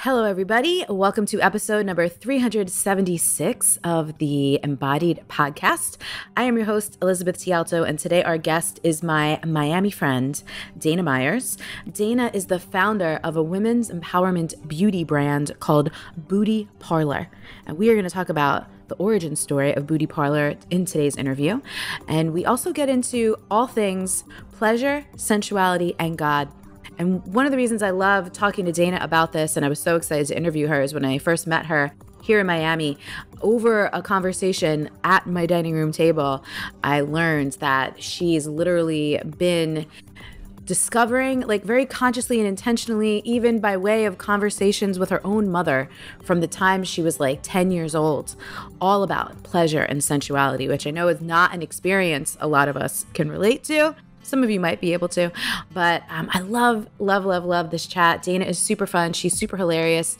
Hello, everybody. Welcome to episode number 376 of the Embodied podcast. I am your host, Elizabeth Tialto, and today our guest is my Miami friend, Dana Myers. Dana is the founder of a women's empowerment beauty brand called Booty Parlor, and we are going to talk about the origin story of Booty Parlor in today's interview. And we also get into all things pleasure, sensuality, and God. And one of the reasons I love talking to Dana about this, and I was so excited to interview her, is when I first met her here in Miami, over a conversation at my dining room table, I learned that she's literally been discovering, like very consciously and intentionally, even by way of conversations with her own mother from the time she was like 10 years old, all about pleasure and sensuality, which I know is not an experience a lot of us can relate to. Some of you might be able to, but I love this chat. Dana is super fun. She's super hilarious.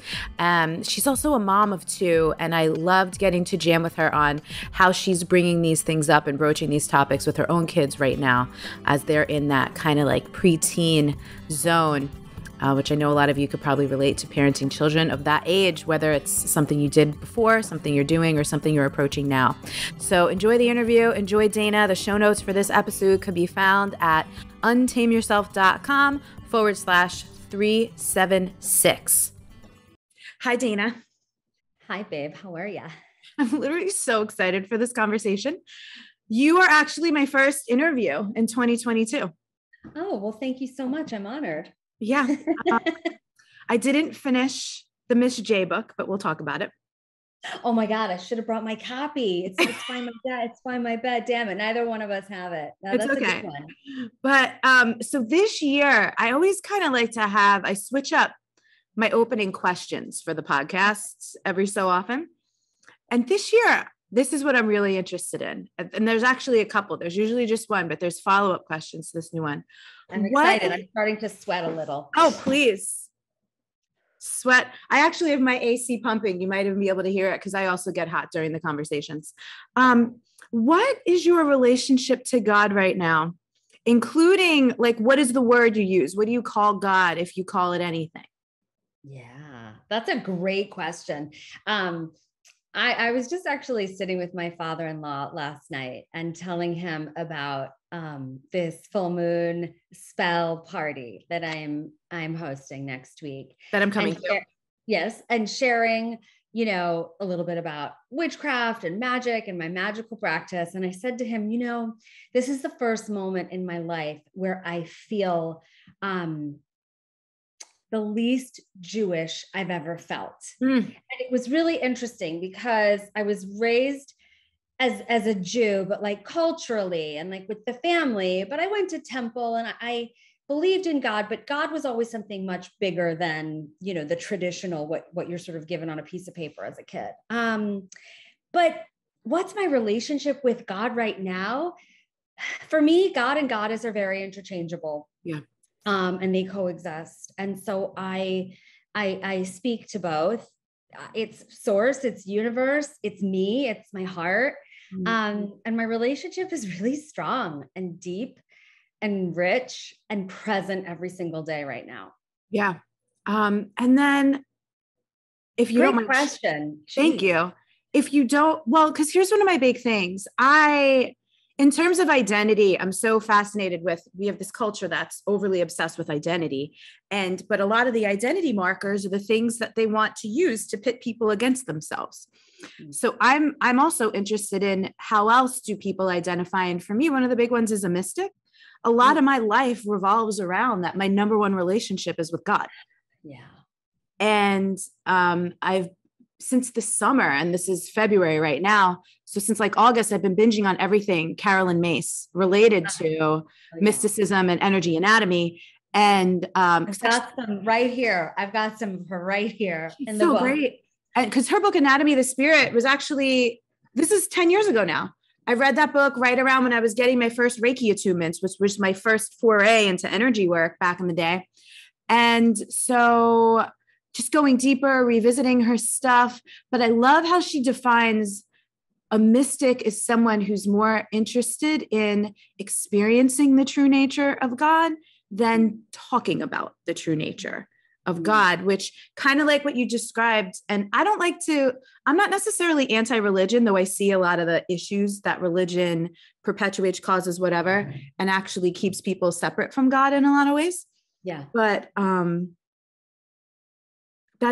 She's also a mom of two, and I loved getting to jam with her on how she's bringing these things up and broaching these topics with her own kids right now as they're in that kind of like preteen zone, which I know a lot of you could probably relate to, parenting children of that age, whether it's something you did before, something you're doing, or something you're approaching now. So enjoy the interview. Enjoy Dana. The show notes for this episode can be found at untameyourself.com/376. Hi, Dana. Hi, babe. How are ya? I'm literally so excited for this conversation. You are actually my first interview in 2022. Oh, well, thank you so much. I'm honored. Yeah. I didn't finish the Miss J book, but we'll talk about it. Oh my God, I should have brought my copy. It's by my bed. It's by my bed. Damn it. Neither one of us have it. No, it's that's okay. A good one. But so this year, I always kind of like to I switch up my opening questions for the podcasts every so often. And this year, this is what I'm really interested in. And there's actually a couple. There's usually just one, but there's follow-up questions to this new one. I'm excited. I'm starting to sweat a little. Oh, please. Sweat. I actually have my AC pumping. You might even be able to hear it because I also get hot during the conversations. What is your relationship to God right now? Including, like, what is the word you use? What do you call God if you call it anything? Yeah, that's a great question. I was just actually sitting with my father-in-law last night and telling him about this full moon spell party that I'm hosting next week. That I'm coming to. Yes. And sharing, a little bit about witchcraft and magic and my magical practice. And I said to him, this is the first moment in my life where I feel the least Jewish I've ever felt. And it was really interesting because I was raised as a Jew, but like culturally and like with the family, but I went to temple and I believed in God, but God was always something much bigger than, the traditional, what you're sort of given on a piece of paper as a kid. But what's my relationship with God right now? For me, God and goddess are very interchangeable. Yeah. And they coexist. And so I speak to both. It's source, it's universe, it's me, it's my heart. And my relationship is really strong and deep and rich and present every single day right now. Yeah. And then if you Great don't mind, question. Thank you. If you don't, well, because here's one of my big things. In terms of identity, I'm so fascinated we have this culture that's overly obsessed with identity. But a lot of the identity markers are the things that they want to use to pit people against themselves. So I'm also interested in how else do people identify? And for me, one of the big ones is a mystic. A lot of my life revolves around that. My number one relationship is with God. Yeah. And I've since the summer, and this is February right now. So since like August, I've been binging on everything Carolyn Mace related to mysticism and energy anatomy. And I've got some right here. I've got some of her right here in the book. So great. And because her book, Anatomy of the Spirit, was actually, this is 10 years ago now. I read that book right around when I was getting my first Reiki attunements, which was my first foray into energy work back in the day. And so just going deeper, revisiting her stuff. But I love how she defines a mystic as someone who's more interested in experiencing the true nature of God than talking about the true nature of God, which kind of like what you described. And I'm not necessarily anti-religion, though I see a lot of the issues that religion perpetuates, causes, whatever, and actually keeps people separate from God in a lot of ways. Yeah. But that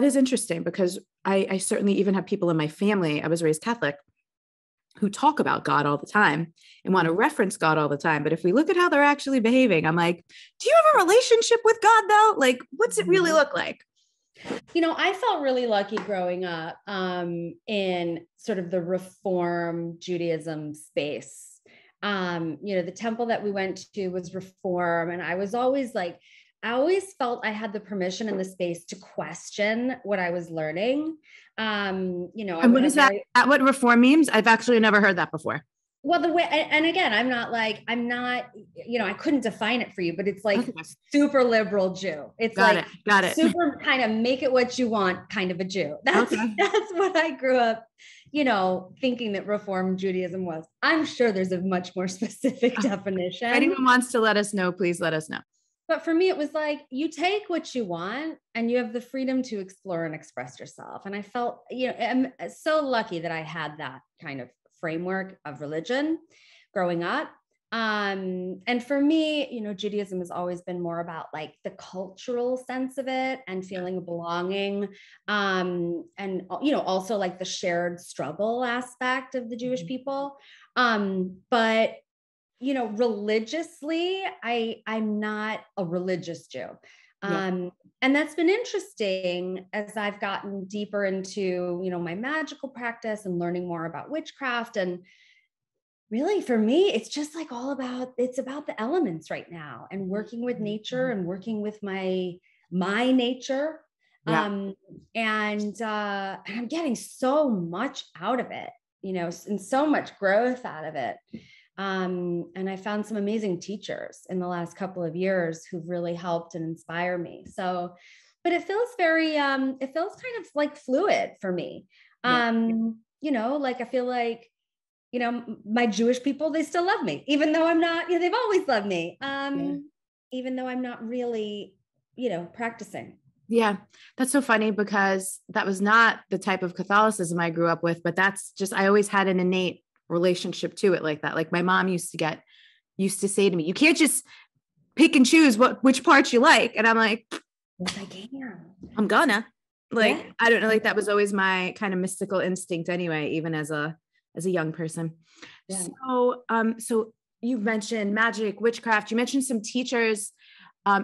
is interesting because I certainly even have people in my family, I was raised Catholic, who talk about God all the time and want to reference God all the time. But if we look at how they're actually behaving, I'm like, do you have a relationship with God though? Like, what's it really look like? I felt really lucky growing up in sort of the Reform Judaism space. The temple that we went to was Reform. And I always felt I had the permission in the space to question what I was learning. And what is that? What Reform means? I've actually never heard that before. Well, the way, and again, I'm not, I couldn't define it for you, but it's like super liberal Jew. It's got it. Super kind of make it what you want kind of a Jew. That's what I grew up, thinking that Reform Judaism was. I'm sure there's a much more specific definition. If anyone wants to let us know, please let us know. But for me, it was like, you take what you want and you have the freedom to explore and express yourself. And I felt, I'm so lucky that I had that kind of framework of religion growing up. And for me, Judaism has always been more about like the cultural sense of it and feeling a belonging. And, also like the shared struggle aspect of the Jewish people. But religiously, I'm not a religious Jew. And that's been interesting as I've gotten deeper into, my magical practice and learning more about witchcraft. And really for me, it's just like it's about the elements right now and working with nature and working with my nature. And I'm getting so much out of it, and so much growth out of it. And I found some amazing teachers in the last couple of years who've really helped and inspire me. So, but it feels it feels kind of like fluid for me. I feel like, my Jewish people, they still love me, even though I'm not, they've always loved me. Even though I'm not really, practicing. Yeah, that's so funny because that was not the type of Catholicism I grew up with, but that's just, I always had an innate relationship to it like that. Like my mom used to say to me, you can't just pick and choose which parts you like. And I'm like, yes, I can. I'm gonna I don't know, like that was always my kind of mystical instinct anyway, even as a young person. Yeah. So you mentioned magic, witchcraft, you mentioned some teachers.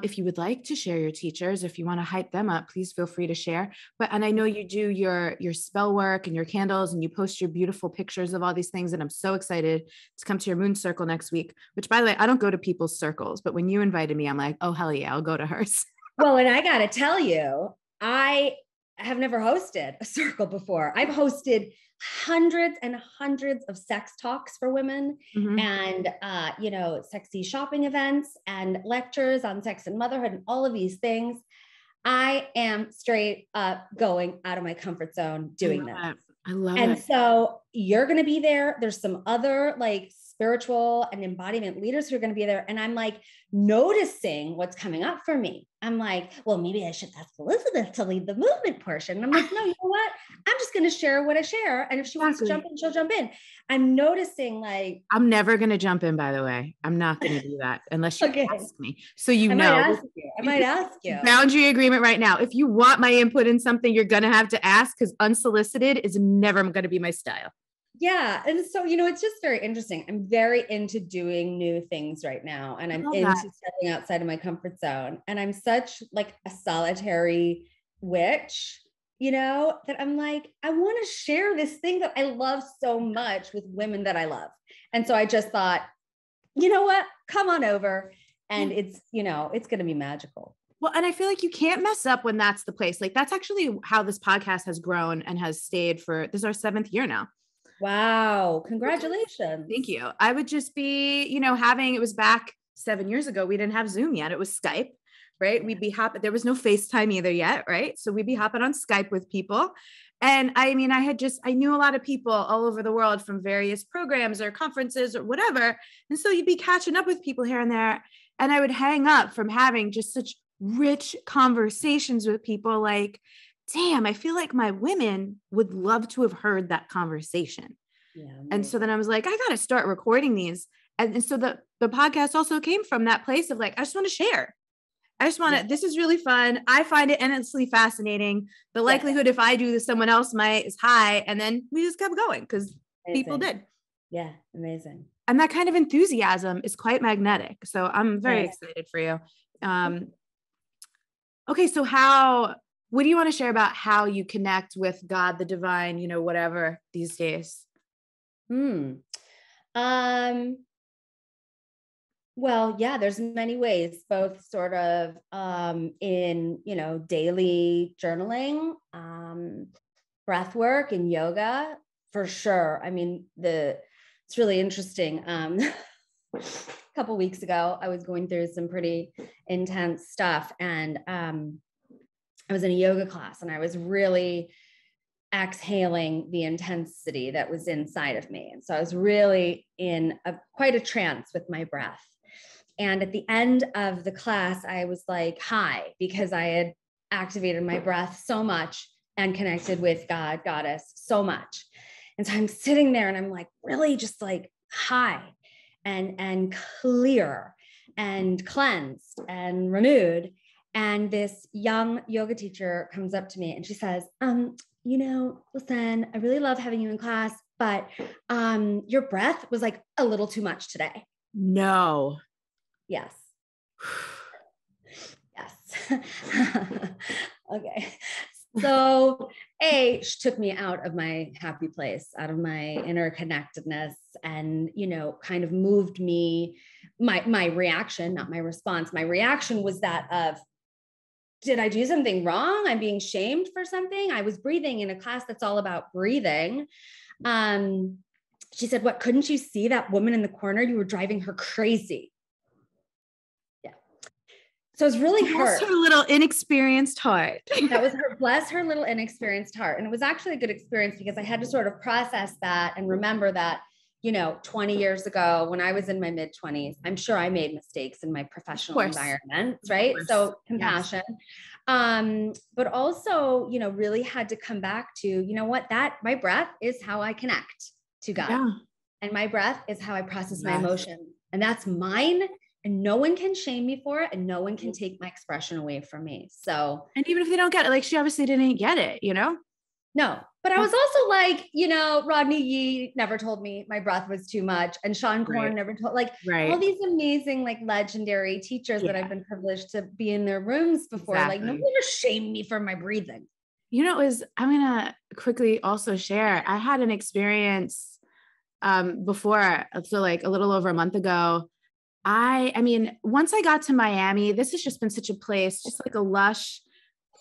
If you would like to share your teachers, if you want to hype them up, please feel free to share. And I know you do your spell work and your candles and you post your beautiful pictures of all these things. And I'm so excited to come to your moon circle next week, which by the way, I don't go to people's circles, but when you invited me, I'm like, oh, hell yeah, I'll go to hers. Well, and I got to tell you, I have never hosted a circle before. I've hosted hundreds and hundreds of sex talks for women and, sexy shopping events and lectures on sex and motherhood and all of these things. I am straight up going out of my comfort zone doing this. I love it. And so you're going to be there. There's some other like spiritual and embodiment leaders who are going to be there. And I'm like noticing what's coming up for me. I'm like, well, maybe I should ask Elizabeth to lead the movement portion. And I'm like, no, you know what? I'm just going to share what I share. And if she wants to jump in, she'll jump in. I'm noticing like. I'm never going to jump in, by the way. I'm not going to do that unless you ask me. So I might ask you. Boundary agreement right now. If you want my input in something, you're going to have to ask because unsolicited is never going to be my style. Yeah. And so, it's just very interesting. I'm very into doing new things right now. And I'm into stepping outside of my comfort zone. And I'm such like a solitary witch, that I'm like, I want to share this thing that I love so much with women that I love. And so I just thought, you know what, come on over. And it's, it's going to be magical. Well, and I feel like you can't mess up when that's the place. Like that's actually how this podcast has grown and has stayed this is our 7th year now. Wow. Congratulations. Thank you. I would just be, it was back 7 years ago. We didn't have Zoom yet. It was Skype, right? We'd be there was no FaceTime either yet. Right. So we'd be hopping on Skype with people. And I knew a lot of people all over the world from various programs or conferences or whatever. And so you'd be catching up with people here and there. And I would hang up from having just such rich conversations with people like, damn, I feel like my women would love to have heard that conversation. Yeah, and so amazing. then I was like, I got to start recording these. And so the podcast also came from that place of like, I just want to share. I just want Yeah. to, this is really fun. I find it endlessly fascinating. The Yeah. likelihood if I do this, someone else might is high. And then we just kept going because people Amazing. did. Yeah. Amazing. And that kind of enthusiasm is quite magnetic. So I'm very Yes. excited for you. Okay. So what do you want to share about how you connect with God, the divine, whatever these days? Um, well, yeah, there's many ways, both sort of in, daily journaling, breath work and yoga for sure. I mean, it's really interesting. A couple weeks ago, I was going through some pretty intense stuff, and I was in a yoga class, and I was really exhaling the intensity that was inside of me. And so I was really in quite a trance with my breath. And at the end of the class, I was like high because I had activated my breath so much and connected with God, Goddess so much. And so I'm sitting there and I'm like really just like high and clear and cleansed and renewed. And this young yoga teacher comes up to me and she says, listen, I really love having you in class, but your breath was like a little too much today. No. Yes. Yes. Okay. So she took me out of my happy place, out of my interconnectedness, and, kind of moved me, my reaction, not my response. My reaction was that of, did I do something wrong? I'm being shamed for something. I was breathing in a class that's all about breathing. She said, what, couldn't you see that woman in the corner? You were driving her crazy. Yeah. So it was really hurt. Bless her little inexperienced heart. That was her, bless her little inexperienced heart. And it was actually a good experience because I had to sort of process that and remember that, 20 years ago when I was in my mid 20s, I'm sure I made mistakes in my professional environment, right? So compassion, but also, really had to come back to, that my breath is how I connect to God. Yeah. And my breath is how I process my emotions. And that's mine. And no one can shame me for it. And no one can take my expression away from me. So, and even if they don't get it, like she obviously didn't get it, No, but I was also like, Rodney Yee never told me my breath was too much. And Sean Korn never told, all these amazing, legendary teachers that I've been privileged to be in their rooms before. Like, no one ever shamed me for my breathing. I'm going to quickly also share, I had an experience before, so like a little over a month ago. I mean, once I got to Miami, this has just been such a place, just like a lush.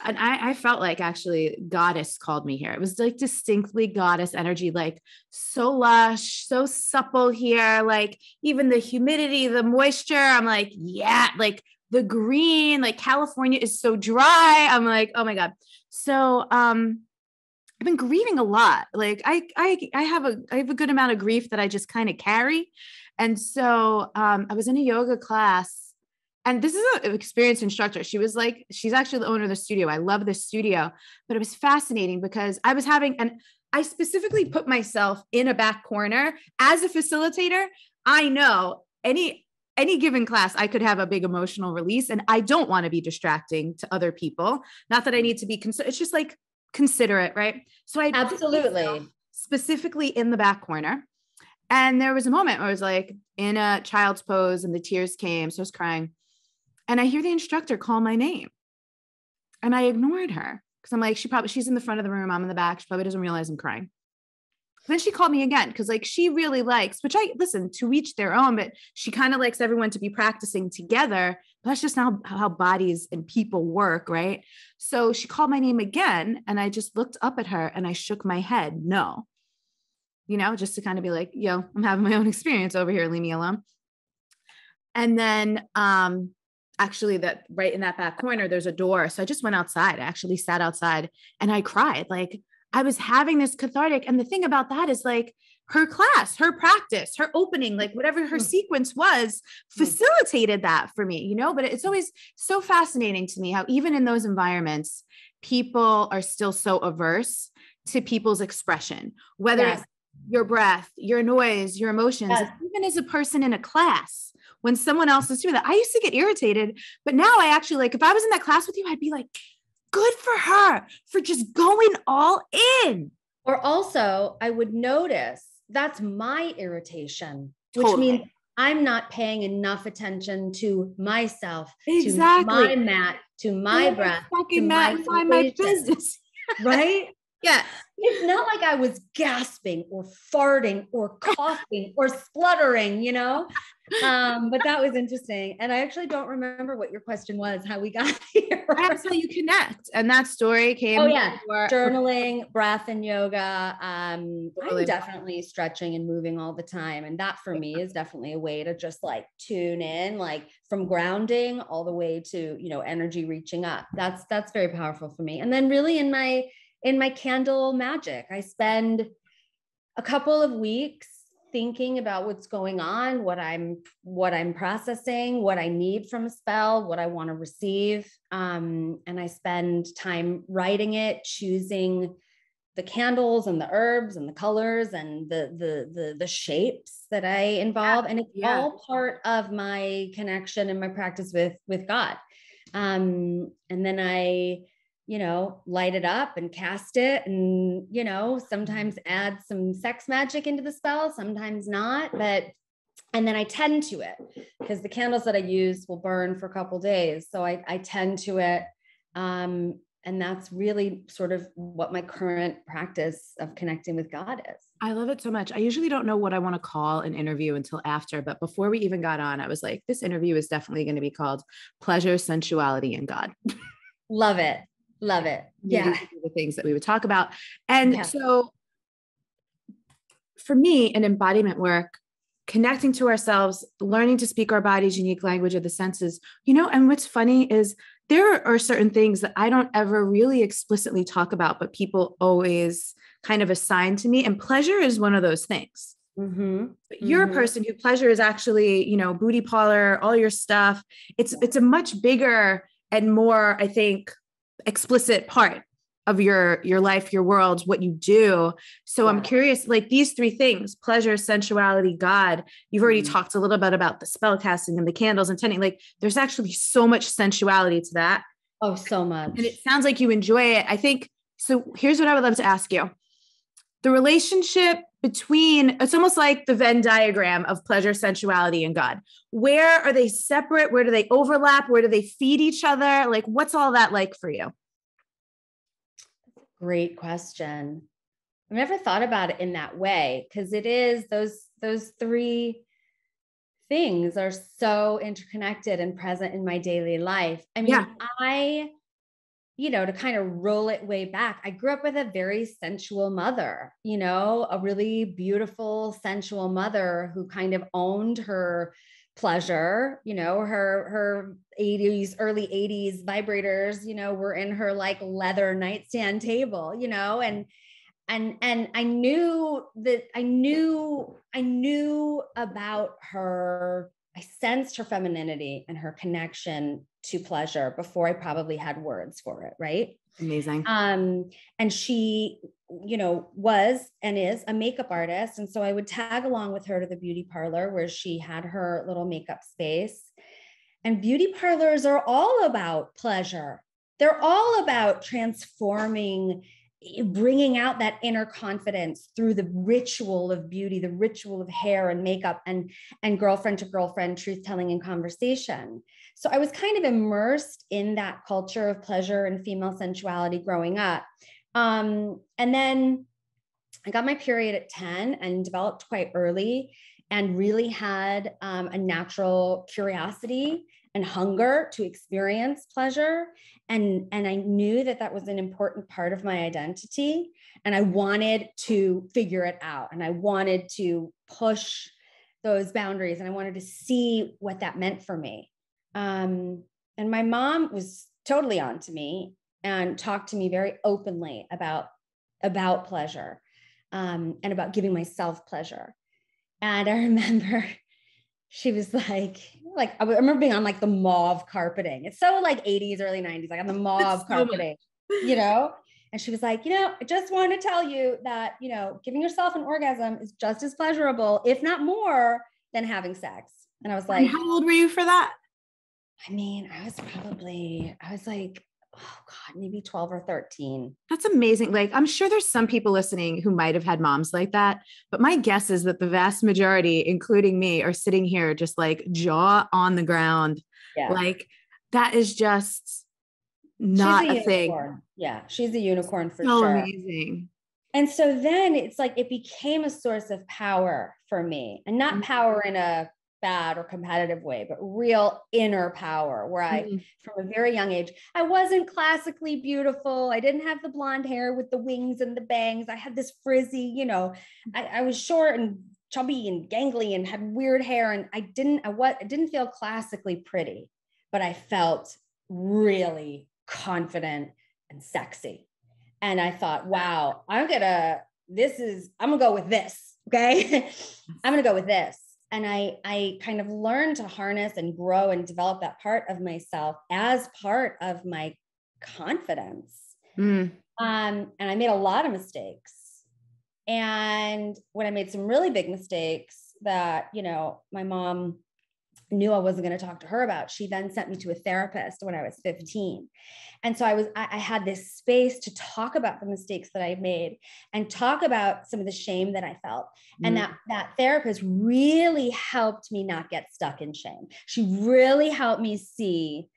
And I felt like actually goddess called me here. It was like distinctly goddess energy, like so lush, so supple here. Like even the humidity, the moisture, I'm like, yeah, like the green, like California is so dry. I'm like, oh my God. So, I've been grieving a lot. Like I have a good amount of grief that I just kind of carry. And so, I was in a yoga class. And this is an experienced instructor. She's actually the owner of the studio. I love this studio, but it was fascinating because I specifically put myself in a back corner as a facilitator. I know any given class, I could have a big emotional release and I don't want to be distracting to other people. Not that I need to be, it's just like considerate, right? So I absolutely specifically in the back corner. And there was a moment where I was like in a child's pose and the tears came. So I was crying. And I hear the instructor call my name and I ignored her because I'm like, she's in the front of the room. I'm in the back. She probably doesn't realize I'm crying. Then she called me again because like she really likes, which I listen to each their own, but she kind of likes everyone to be practicing together. But that's just not how bodies and people work, right? So she called my name again and I just looked up at her and I shook my head. No, just to kind of be like, yo, I'm having my own experience over here. Leave me alone. And then, actually that right in that back corner, there's a door. So I just went outside. I actually sat outside and I cried. Like I was having this cathartic. And the thing about that is like, her class, her practice, her opening, like whatever her sequence was, facilitated that for me, you know, but it's always so fascinating to me how even in those environments, people are still so averse to people's expression, whether it's your breath, your noise, your emotions, even as a person in a class, when someone else is doing that, I used to get irritated, but now I actually like, if I was in that class with you, I'd be like, good for her for just going all in. Or also I would notice that's my irritation, which Totally. means I'm not paying enough attention to myself, exactly. to my mat, to my breath, to my business. Right? Yeah. It's not like I was gasping or farting or coughing or spluttering, you know? But that was interesting. And I actually don't remember what your question was, how we got here. That's how you connect. And that story came. Oh yeah. Journaling, breath and yoga. I'm definitely stretching and moving all the time. And that for me is definitely a way to just like tune in, like from grounding all the way to, you know, energy reaching up. That's very powerful for me. And then really in my candle magic, I spend a couple of weeks thinking about what's going on, what I'm processing, what I need from a spell, what I want to receive. And I spend time writing it, choosing the candles and the herbs and the colors and the shapes that I involve. And it's all part of my connection and my practice with God. And then I, you know, light it up and cast it and, you know, sometimes add some sex magic into the spell, sometimes not, and then I tend to it because the candles that I use will burn for a couple of days. So I tend to it. And that's really sort of what my current practice of connecting with God is. I love it so much. I usually don't know what I want to call an interview until after, but before we even got on, I was like, this interview is definitely going to be called Pleasure, Sensuality, and God. Love it. Love it. Yeah. These are the things that we would talk about. And so for me, in embodiment work, connecting to ourselves, learning to speak our body's unique language of the senses, you know, and what's funny is there are certain things that I don't ever really explicitly talk about, but people always kind of assign to me. And pleasure is one of those things. Mm-hmm. But you're a person who pleasure is actually, you know, Booty Parlor, all your stuff. It's a much bigger and more, I think, explicit part of your life, your world, what you do. So I'm curious, like these three things, pleasure, sensuality, God, you've already talked a little bit about the spell casting and the candles and tending, like there's actually so much sensuality to that. Oh, so much. And it sounds like you enjoy it. I think, so here's what I would love to ask you. The relationship between, it's almost like the Venn diagram of pleasure, sensuality, and God. Where are they separate? Where do they overlap? Where do they feed each other? Like, what's all that like for you? Great question. I've never thought about it in that way because it is those three things are so interconnected and present in my daily life. I mean, you know, to kind of roll it way back, I grew up with a very sensual mother, you know, a really beautiful, sensual mother who kind of owned her pleasure, you know, her 80s, early 80s vibrators, you know, were in her like leather nightstand table, you know, and I knew about her. I sensed her femininity and her connection to pleasure before I probably had words for it. Right. Amazing. And she, you know, was and is a makeup artist. And so I would tag along with her to the beauty parlor where she had her little makeup space. And beauty parlors are all about pleasure. They're all about transforming, bringing out that inner confidence through the ritual of beauty, the ritual of hair and makeup and girlfriend to girlfriend, truth telling and conversation. So I was kind of immersed in that culture of pleasure and female sensuality growing up. And then I got my period at 10 and developed quite early and really had a natural curiosity and hunger to experience pleasure. And I knew that that was an important part of my identity. And I wanted to figure it out. And I wanted to push those boundaries. And I wanted to see what that meant for me. And my mom was totally on to me and talked to me very openly about pleasure. and about giving myself pleasure. And I remember she was like I remember being on like the mauve carpeting. It's so like 80s, early 90s, like on the mauve carpeting, you know? And she was like, you know, I just want to tell you that, you know, giving yourself an orgasm is just as pleasurable, if not more, than having sex. And I was like, and how old were you for that? I mean, I was like, oh God, maybe 12 or 13. That's amazing. Like, I'm sure there's some people listening who might have had moms like that, but my guess is that the vast majority, including me, are sitting here just like jaw on the ground. Yeah. Like, that is just not a thing. Yeah. She's a unicorn for So sure. amazing. And so then it's like, it became a source of power for me, and not power in a bad or competitive way, but real inner power where from a very young age, I wasn't classically beautiful. I didn't have the blonde hair with the wings and the bangs. I had this frizzy, you know, I was short and chubby and gangly and had weird hair. And I didn't feel classically pretty, but I felt really confident and sexy. And I thought, wow, I'm gonna go with this. Okay. I'm going to go with this. And I kind of learned to harness and grow and develop that part of myself as part of my confidence. And I made a lot of mistakes. And when I made some really big mistakes that, you know, my mom knew I wasn't going to talk to her about, she then sent me to a therapist when I was 15. And so I had this space to talk about the mistakes that I made and talk about some of the shame that I felt. And that therapist really helped me not get stuck in shame. She really helped me see,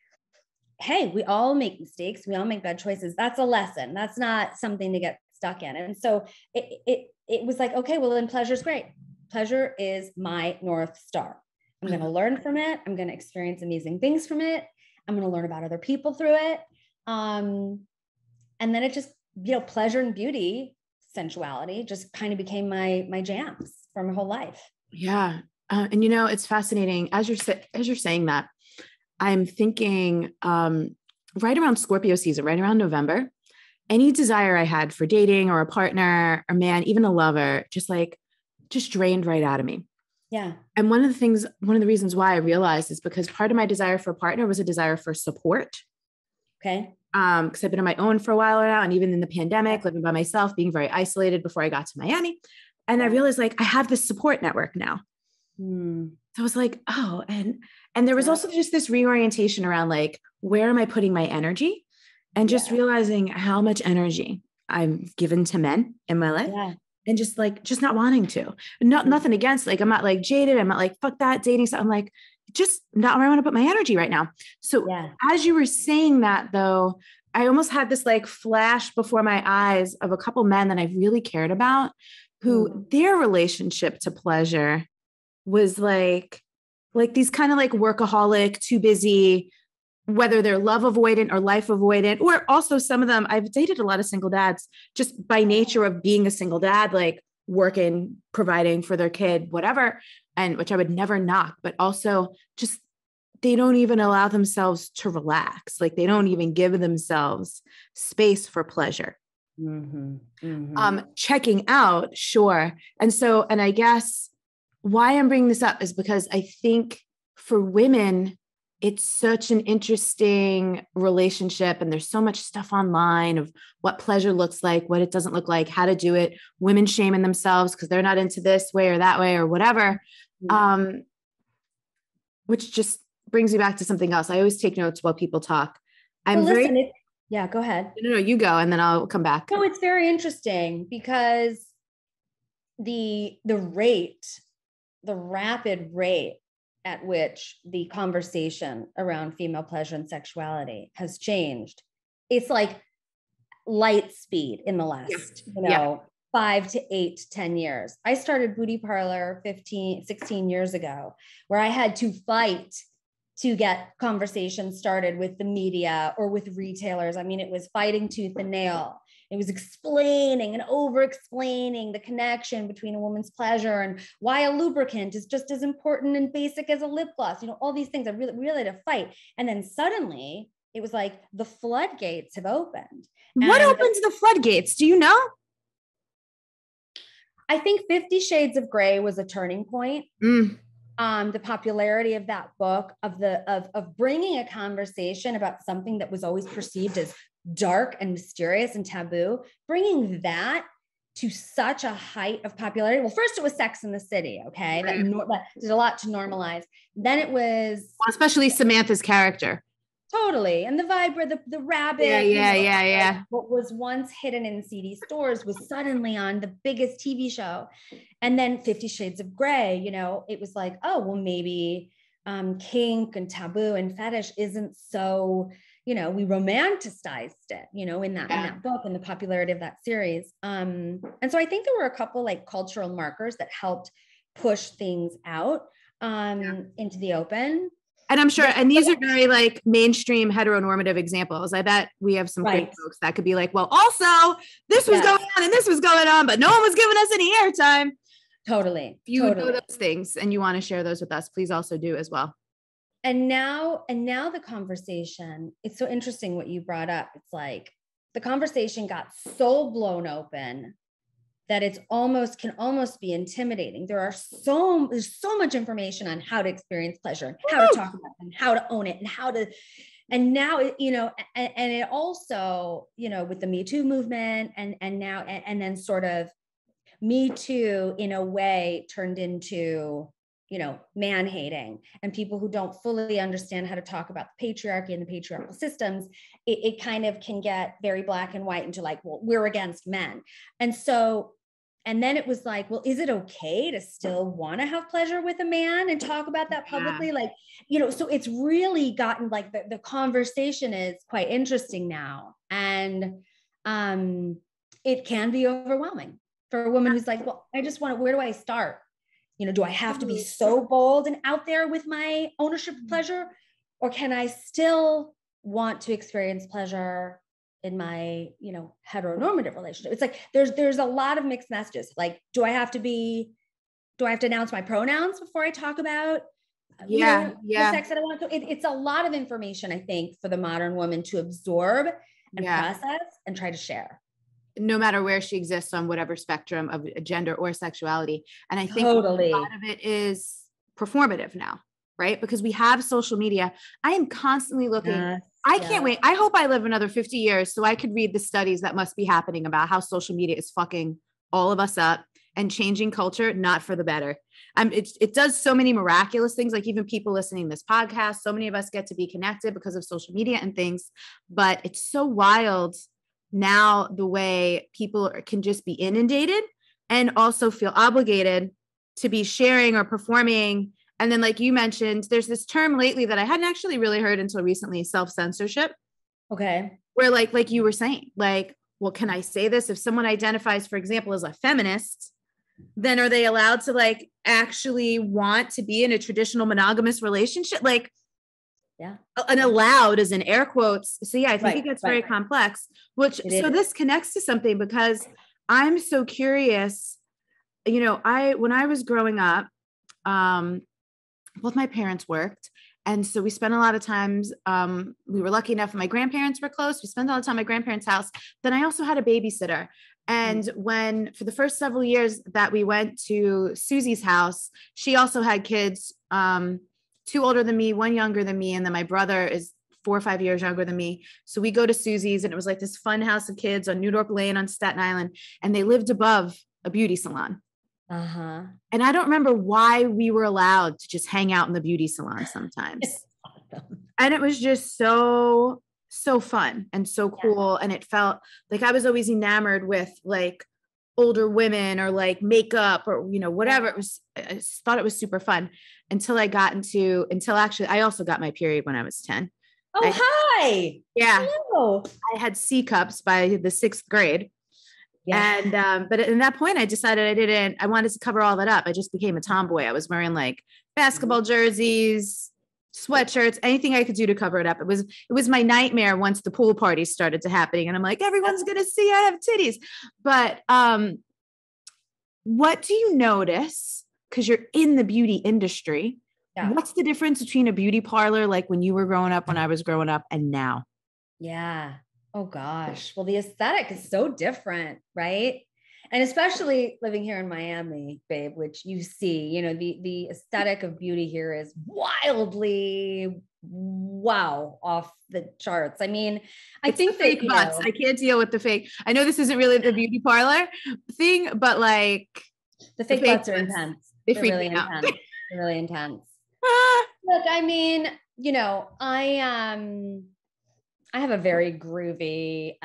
hey, we all make mistakes. We all make bad choices. That's a lesson. That's not something to get stuck in. And so it was like, okay, well then pleasure's great. Pleasure is my North Star. I'm going to learn from it. I'm going to experience amazing things from it. I'm going to learn about other people through it. And then it just, you know, pleasure and beauty, sensuality just kind of became my jams for my whole life. Yeah. And you know, it's fascinating as you're saying that, I'm thinking, right around Scorpio season, right around November, any desire I had for dating or a partner or man, even a lover, just drained right out of me. Yeah. And one of the reasons why I realized is because part of my desire for a partner was a desire for support. Okay. Because I've been on my own for a while now. And even in the pandemic, living by myself, being very isolated before I got to Miami. And I realized like, I have this support network now. So I was like, oh, and there was also just this reorientation around like, where am I putting my energy? And just realizing how much energy I've given to men in my life. Yeah. And just not wanting to, nothing against, like, I'm not like jaded. I'm not like, fuck that dating stuff. I'm like, just not where I want to put my energy right now. So as you were saying that though, I almost had this like flash before my eyes of a couple men that I really cared about who their relationship to pleasure was like these kind of like workaholic, too busy, whether they're love avoidant or life avoidant, or also some of them, I've dated a lot of single dads just by nature of being a single dad, like working, providing for their kid, whatever, and which I would never knock, but also just, they don't even allow themselves to relax. Like they don't even give themselves space for pleasure. Checking out. Sure. And I guess why I'm bringing this up is because I think for women, it's such an interesting relationship. And there's so much stuff online of what pleasure looks like, what it doesn't look like, how to do it, women shaming themselves because they're not into this way or that way or whatever. Which just brings me back to something else. I always take notes while people talk. Go ahead. No, you go. And then I'll come back. No, it's very interesting because the rapid rate at which the conversation around female pleasure and sexuality has changed. It's like light speed in the last, 5 to 8 to 10 years. I started Booty Parlor 16 years ago, where I had to fight to get conversations started with the media or with retailers. I mean, it was fighting tooth and nail. It was explaining and over-explaining the connection between a woman's pleasure and why a lubricant is just as important and basic as a lip gloss. You know, all these things I really had to fight. And then suddenly it was like the floodgates have opened. What opens the floodgates? Do you know? I think 50 Shades of Grey was a turning point. The popularity of that book, of bringing a conversation about something that was always perceived as dark and mysterious and taboo, bringing that to such a height of popularity. Well, first it was Sex in the City. Okay. That did a lot to normalize. Then it was, well, especially Samantha's character. Totally. And the Vibra, the rabbit. Yeah. What was once hidden in CD stores was suddenly on the biggest TV show. And then 50 Shades of Grey, it was like, oh, well, maybe kink and taboo and fetish isn't so, we romanticized it, in that book and the popularity of that series. And so I think there were a couple like cultural markers that helped push things out into the open. And I'm sure, and these are very like mainstream heteronormative examples. I bet we have some great folks that could be like, well, also this was going on and this was going on, but no one was giving us any airtime. Totally. If you know those things and you want to share those with us, please also do as well. And now the conversation, it's so interesting what you brought up. It's like the conversation got so blown open that can almost be intimidating. There's so much information on how to experience pleasure, and how to talk about it, and how to own it, and now, and it also, with the Me Too movement and then sort of Me Too in a way turned into, man hating, and people who don't fully understand how to talk about the patriarchy and the patriarchal systems, it kind of can get very black and white into like, well, we're against men. And then it was like, well, is it okay to still want to have pleasure with a man and talk about that publicly? Like, so it's really gotten like the conversation is quite interesting now. And it can be overwhelming for a woman who's like, well, I just want to, where do I start? Do I have to be so bold and out there with my ownership of pleasure? Or can I still want to experience pleasure in my, heteronormative relationship? It's like, there's a lot of mixed messages. Like, do I have to announce my pronouns before I talk about, the sex that I want to, it's a lot of information, I think, for the modern woman to absorb and process and try to share. No matter where she exists on whatever spectrum of gender or sexuality. And I think totally. A lot of it is performative now, right? Because we have social media. I am constantly looking. I can't wait. I hope I live another 50 years so I could read the studies that must be happening about how social media is fucking all of us up and changing culture, not for the better. It does so many miraculous things, like even people listening to this podcast, so many of us get to be connected because of social media and things, but it's so wild now the way people can just be inundated and also feel obligated to be sharing or performing. And then, like you mentioned, there's this term lately that I hadn't actually really heard until recently, self-censorship. Okay. Where like you were saying, like, well, can I say this? If someone identifies, for example, as a feminist, then are they allowed to like actually want to be in a traditional monogamous relationship? Like, and allowed as in air quotes. So I think it gets very complex, this connects to something because I'm so curious, when I was growing up, both my parents worked. And so we spent a lot of times, we were lucky enough, my grandparents were close. We spent a lot of time at my grandparents' house. Then I also had a babysitter. And for the first several years that we went to Susie's house, she also had kids, 2 older than me, 1 younger than me. And then my brother is 4 or 5 years younger than me. So we go to Susie's and it was like this fun house of kids on New York Lane on Staten Island. And they lived above a beauty salon. Uh-huh. And I don't remember why we were allowed to just hang out in the beauty salon sometimes. And it was just so fun and so cool. And it felt like I was always enamored with like older women or like makeup or, whatever. It was, I just thought it was super fun until actually I also got my period when I was 10. Oh, hi. Yeah. Hello. I had C cups by the 6th grade. Yeah. And, but at that point I decided I wanted to cover all that up. I just became a tomboy. I was wearing like basketball jerseys, sweatshirts, anything I could do to cover it up. It was my nightmare once the pool parties started to happening. And I'm like, everyone's going to see I have titties. But, what do you notice? 'Cause you're in the beauty industry. Yeah. What's the difference between a beauty parlor, like when you were growing up, when I was growing up, and now? Yeah. Oh gosh. Well, the aesthetic is so different, right? And especially living here in Miami, babe, which you see, you know, the aesthetic of beauty here is wildly off the charts. I mean, I it's think fake that, butts. I can't deal with the fake. I know this isn't really the beauty parlor thing, but like the fake butts are intense. They're really intense. They're really intense. Look, I mean, you know, I have a very groovy,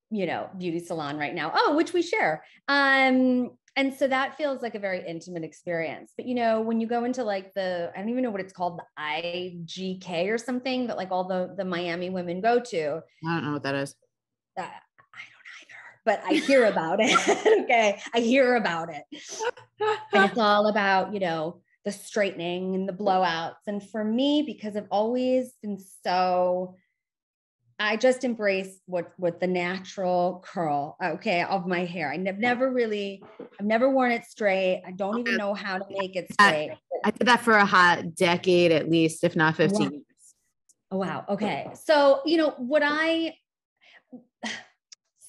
you know, beauty salon right now. Oh, which we share. And so that feels like a very intimate experience. But, you know, when you go into like I don't even know what it's called, the IGK or something that like all the Miami women go to. I don't know what that is. I don't either, but I hear about it. Okay. I hear about it. And it's all about, you know, the straightening and the blowouts. And for me, because I've always been I just embrace what the natural curl, okay, of my hair. I've never worn it straight. I don't even know how to make it straight. I did that for a hot decade, at least, if not 15 years. Oh, wow. Okay. So, you know,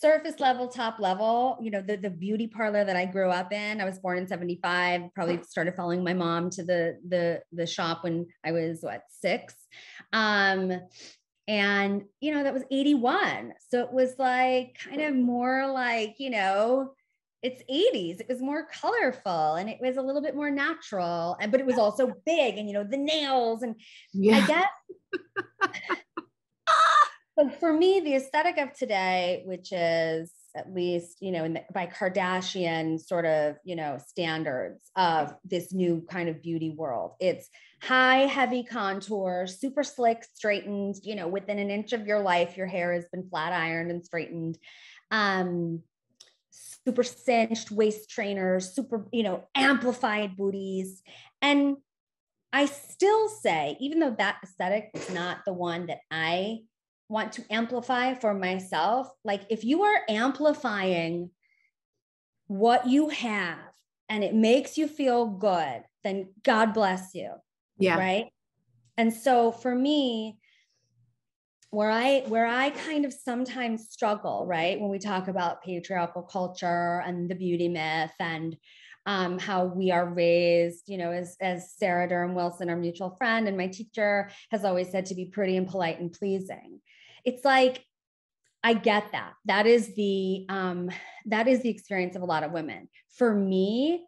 surface level, top level, you know, the beauty parlor that I grew up in, I was born in 75, probably started following my mom to the shop when I was 6. And, you know, that was 81. So it was like kind of more like, you know, it's 80s. It was more colorful and it was a little bit more natural, but it was also big and, you know, the nails and I guess. So for me, the aesthetic of today, which is at least, you know, by Kardashian sort of, you know, standards of this new kind of beauty world, it's high, heavy contour, super slick, straightened, you know, within an inch of your life, your hair has been flat ironed and straightened, super cinched waist trainers, super, you know, amplified booties. And I still say, even though that aesthetic is not the one that I want to amplify for myself, like if you are amplifying what you have and it makes you feel good, then God bless you. Yeah. Right. And so for me, where I kind of sometimes struggle, right, when we talk about patriarchal culture and the beauty myth and how we are raised, you know, as Sarah Durham Wilson, our mutual friend and my teacher, has always said, to be pretty and polite and pleasing. It's like, I get that. That is the experience of a lot of women. For me,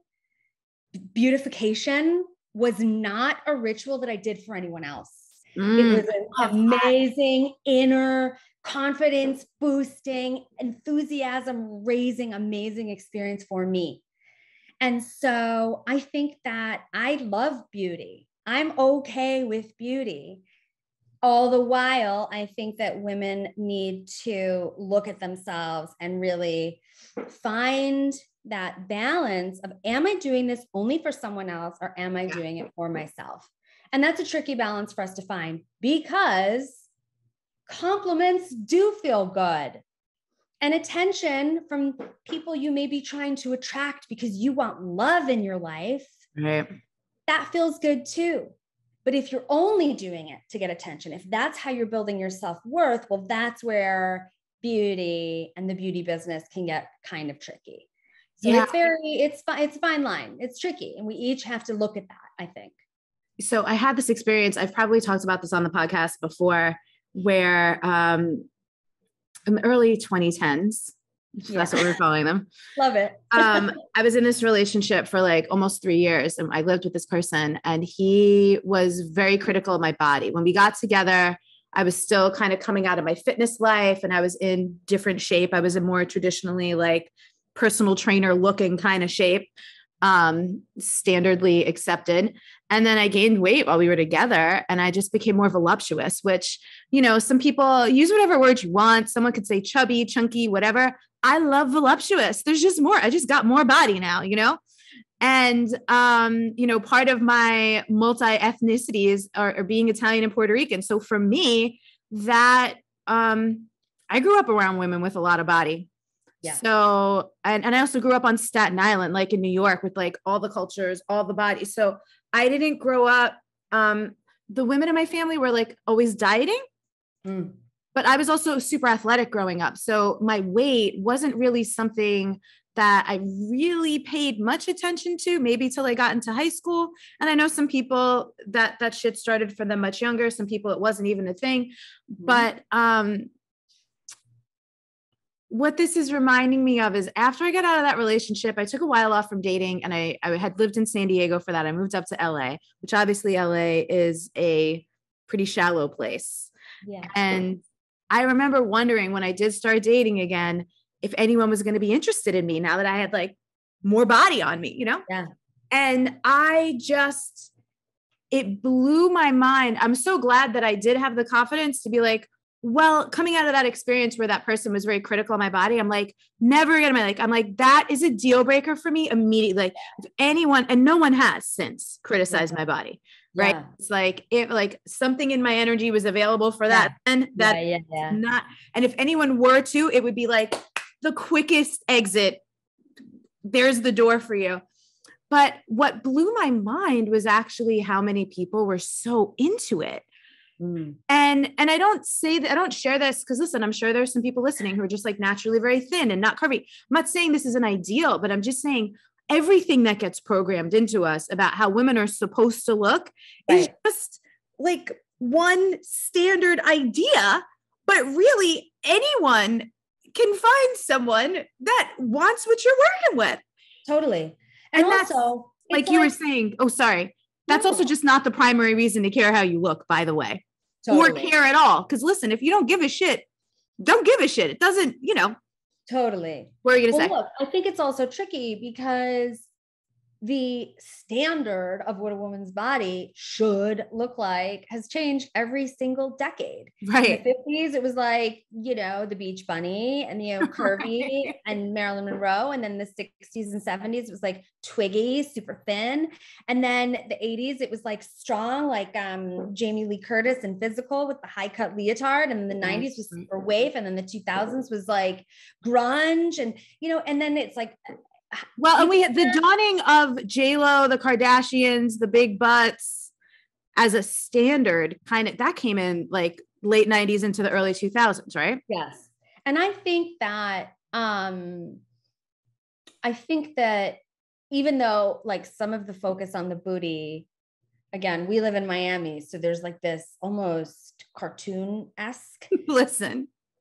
beautification was not a ritual that I did for anyone else. It was an amazing inner confidence boosting, enthusiasm raising, amazing experience for me. And so I think that I love beauty. I'm okay with beauty. All the while, I think that women need to look at themselves and really find that balance of, am I doing this only for someone else or am I doing it for myself? And that's a tricky balance for us to find, because compliments do feel good. And attention from people you may be trying to attract because you want love in your life, right, that feels good too. But if you're only doing it to get attention, if that's how you're building your self-worth, well, that's where beauty and the beauty business can get kind of tricky. So it's a fine line. It's tricky. And we each have to look at that, I think. So I had this experience, I've probably talked about this on the podcast before, where in the early 2010s, that's what we're calling them. Love it. I was in this relationship for like almost 3 years, and I lived with this person, and he was very critical of my body. When we got together, I was still kind of coming out of my fitness life, and I was in different shape. I was in more traditionally like personal trainer looking kind of shape, standardly accepted. And then I gained weight while we were together, and I just became more voluptuous, which, you know, some people use whatever word you want. Someone could say chubby, chunky, whatever. I love voluptuous. There's just more. I just got more body now, you know? And, you know, part of my multi-ethnicities are being Italian and Puerto Rican. So for me, that, I grew up around women with a lot of body. Yeah. So, and I also grew up on Staten Island, like in New York, with like all the cultures, all the bodies. So I didn't grow up, the women in my family were like always dieting. but I was also super athletic growing up. So my weight wasn't really something that I really paid much attention to, maybe till I got into high school. And I know some people that shit started for them much younger. Some people, it wasn't even a thing. But what this is reminding me of is after I got out of that relationship, I took a while off from dating, and I had lived in San Diego for that. I moved up to LA, which obviously LA is a pretty shallow place. Yeah. And I remember wondering when I did start dating again, if anyone was going to be interested in me now that I had like more body on me, you know? Yeah. And it blew my mind. I'm so glad that I did have the confidence to be like, well, coming out of that experience where that person was very critical of my body, I'm like, never again. I'm like, that is a deal breaker for me immediately. Like if anyone, and no one has since criticized my body, right? Yeah. It's like, if like something in my energy was available for that, then that's not, and if anyone were to, it would be like the quickest exit. There's the door for you. But what blew my mind was actually how many people were so into it. And I don't say that, I don't share this because listen, I'm sure there's some people listening who are just like naturally very thin and not curvy. I'm not saying this is an ideal, but I'm just saying everything that gets programmed into us about how women are supposed to look is just like one standard idea, but really anyone can find someone that wants what you're working with. Totally. And also, like you were saying, oh, sorry. That's also just not the primary reason to care how you look, by the way, or care at all. Because listen, if you don't give a shit, don't give a shit. It doesn't, you know. Totally. What are you going to say? Look, I think it's also tricky because the standard of what a woman's body should look like has changed every single decade. Right. In the 50s, it was like, you know, the beach bunny and, you know, curvy and Marilyn Monroe. And then the 60s and 70s, it was like twiggy, super thin. And then the 80s, it was like strong, like Jamie Lee Curtis and physical with the high cut leotard. And then the 90s was super wave. And then the 2000s was like grunge. And, you know, and then it's like, well, and we had the dawning of J-Lo, the Kardashians, the big butts as a standard kind of that came in like late 90s into the early 2000s, right? Yes. And I think that even though like some of the focus on the booty, again, we live in Miami, so there's like this almost cartoon-esque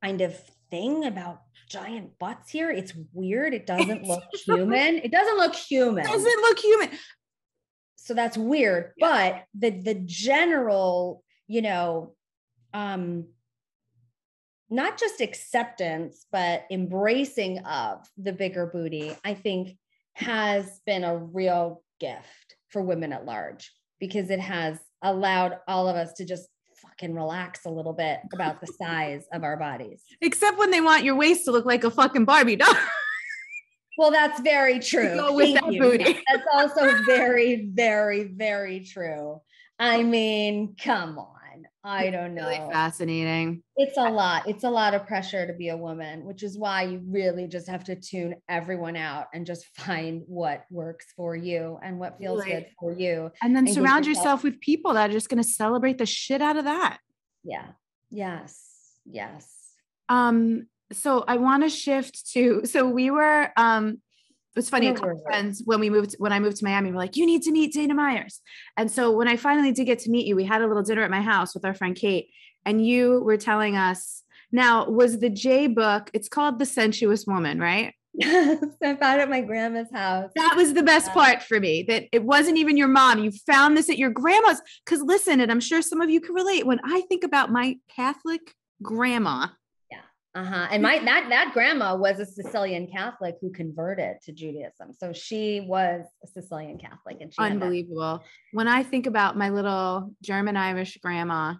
kind of thing about giant butts here. It's weird. It doesn't look human. It doesn't look human. So that's weird. Yeah. But the general, you know, not just acceptance, but embracing of the bigger booty, I think has been a real gift for women at large, because it has allowed all of us to just fucking relax a little bit about the size of our bodies. Except when they want your waist to look like a fucking Barbie doll. Well, that's very true. Go with that booty. That's also very, very, very true. I mean, come on. I don't know. Really fascinating. It's a lot. It's a lot of pressure to be a woman, which is why you really just have to tune everyone out and just find what works for you and what feels good for you. And then surround yourself with people that are just going to celebrate the shit out of that. Yeah. Yes. Yes. So I want to shift to, so we were, it was funny, a couple friends when I moved to Miami, we're like, you need to meet Dana Myers. And so when I finally did get to meet you, we had a little dinner at my house with our friend Kate, and you were telling us, now was the J book, it's called The Sensuous Woman, right? I found it at my grandma's house. That was the best part for me, that it wasn't even your mom. You found this at your grandma's. Because listen, and I'm sure some of you can relate, when I think about my Catholic grandma, and that grandma was a Sicilian Catholic who converted to Judaism. So she was a Sicilian Catholic, and she unbelievable. When I think about my little German Irish grandma,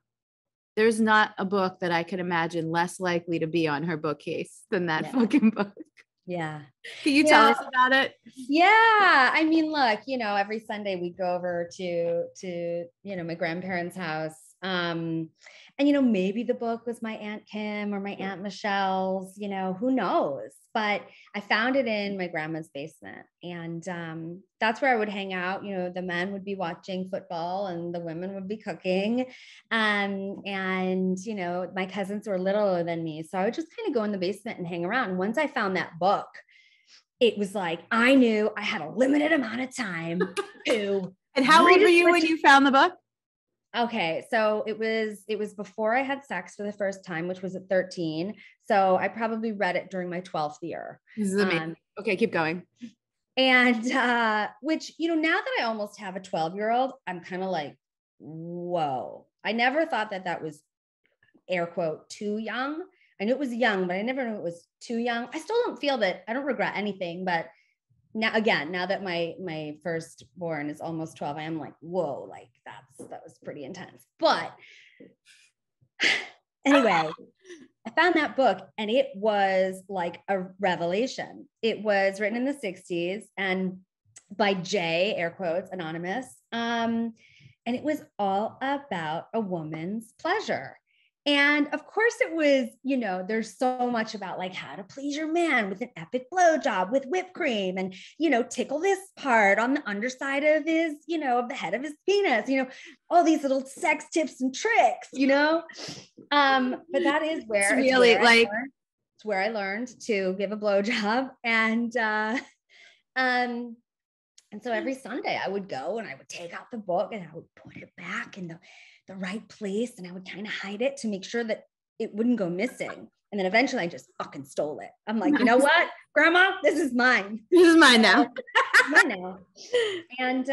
there's not a book that I could imagine less likely to be on her bookcase than that fucking book. Yeah. Can you tell us about it? Yeah. I mean, look, you know, every Sunday we go over to, you know, my grandparents' house And, maybe the book was my Aunt Kim or my Aunt Michelle's, who knows, but I found it in my grandma's basement. And that's where I would hang out. The men would be watching football and the women would be cooking. And, my cousins were littler than me. So I would just kind of go in the basement and hang around. Once I found that book, it was like, I knew I had a limited amount of time to. And how old were you when you found the book? Okay. So it was before I had sex for the first time, which was at 13. So I probably read it during my 12th year. This is amazing. Okay. Keep going. And, which, now that I almost have a 12-year-old, I'm kind of like, whoa, I never thought that was air quote too young. I knew it was young, but I never knew it was too young. I still don't feel that I don't regret anything, but now that my firstborn is almost 12, I am like, whoa, like that was pretty intense. But anyway, I found that book and it was like a revelation. It was written in the 60s and by J, air quotes, anonymous. And it was all about a woman's pleasure. And of course it was, there's so much about like how to please your man with an epic blowjob with whipped cream and, tickle this part on the underside of his, of the head of his penis, all these little sex tips and tricks, but that is where it's really it's where I learned to give a blowjob. And so every Sunday I would go and I would take out the book and I would put it back in the right place. And I would kind of hide it to make sure that it wouldn't go missing. And then eventually I just fucking stole it. I'm like, you know what, Grandma, this is mine. This is mine now. Mine now. And